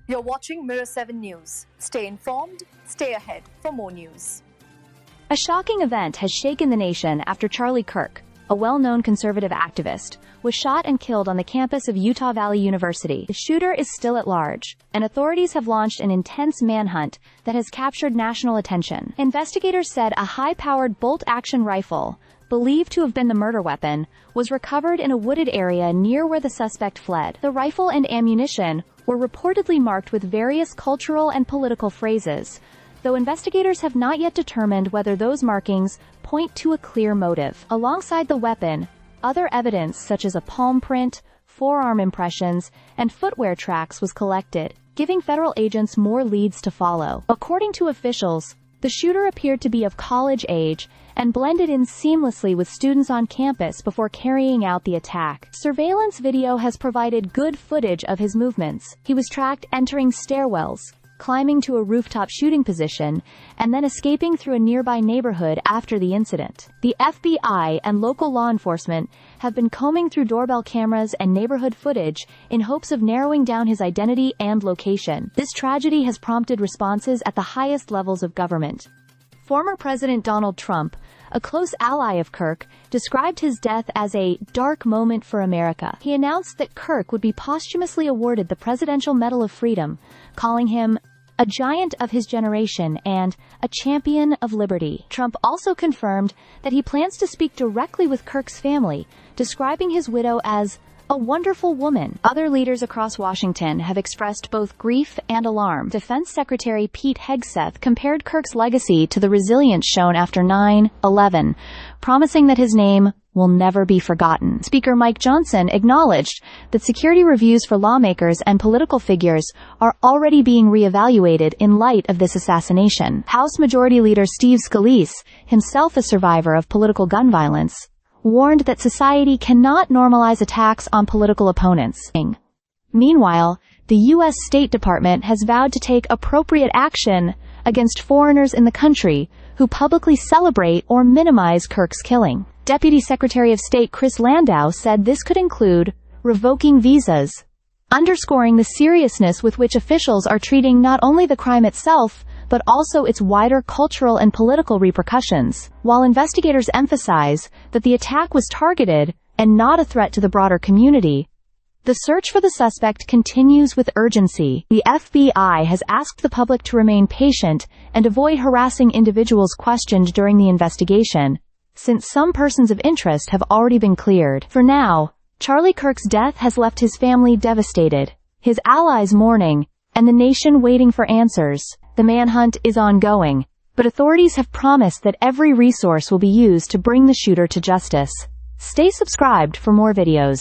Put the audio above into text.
You're watching Mirror 7 News. Stay informed, stay ahead for more news. A shocking event has shaken the nation after Charlie Kirk, a well-known conservative activist, was shot and killed on the campus of Utah Valley University. The shooter is still at large, and authorities have launched an intense manhunt that has captured national attention. Investigators said a high-powered bolt-action rifle, believed to have been the murder weapon, was recovered in a wooded area near where the suspect fled. The rifle and ammunition were reportedly marked with various cultural and political phrases, though investigators have not yet determined whether those markings point to a clear motive. Alongside the weapon, other evidence such as a palm print, forearm impressions, and footwear tracks was collected, giving federal agents more leads to follow. According to officials, the shooter appeared to be of college age and blended in seamlessly with students on campus before carrying out the attack. Surveillance video has provided good footage of his movements. He was tracked entering stairwells, climbing to a rooftop shooting position, and then escaping through a nearby neighborhood after the incident. The FBI and local law enforcement have been combing through doorbell cameras and neighborhood footage in hopes of narrowing down his identity and location. This tragedy has prompted responses at the highest levels of government. Former President Donald Trump, a close ally of Kirk, described his death as a dark moment for America. He announced that Kirk would be posthumously awarded the Presidential Medal of Freedom, calling him a giant of his generation and a champion of liberty. Trump also confirmed that he plans to speak directly with Kirk's family, describing his widow as a wonderful woman. Other leaders across Washington have expressed both grief and alarm. Defense Secretary Pete Hegseth compared Kirk's legacy to the resilience shown after 9/11, promising that his name will never be forgotten. Speaker Mike Johnson acknowledged that security reviews for lawmakers and political figures are already being reevaluated in light of this assassination. House Majority Leader Steve Scalise, himself a survivor of political gun violence, warned that society cannot normalize attacks on political opponents. Meanwhile, the U.S. State Department has vowed to take appropriate action against foreigners in the country who publicly celebrate or minimize Kirk's killing. Deputy Secretary of State Chris Landau said this could include revoking visas, underscoring the seriousness with which officials are treating not only the crime itself, but also its wider cultural and political repercussions. While investigators emphasize that the attack was targeted and not a threat to the broader community, the search for the suspect continues with urgency. The FBI has asked the public to remain patient and avoid harassing individuals questioned during the investigation, since some persons of interest have already been cleared. For now, Charlie Kirk's death has left his family devastated, his allies mourning, and the nation waiting for answers. The manhunt is ongoing, but authorities have promised that every resource will be used to bring the shooter to justice. Stay subscribed for more videos.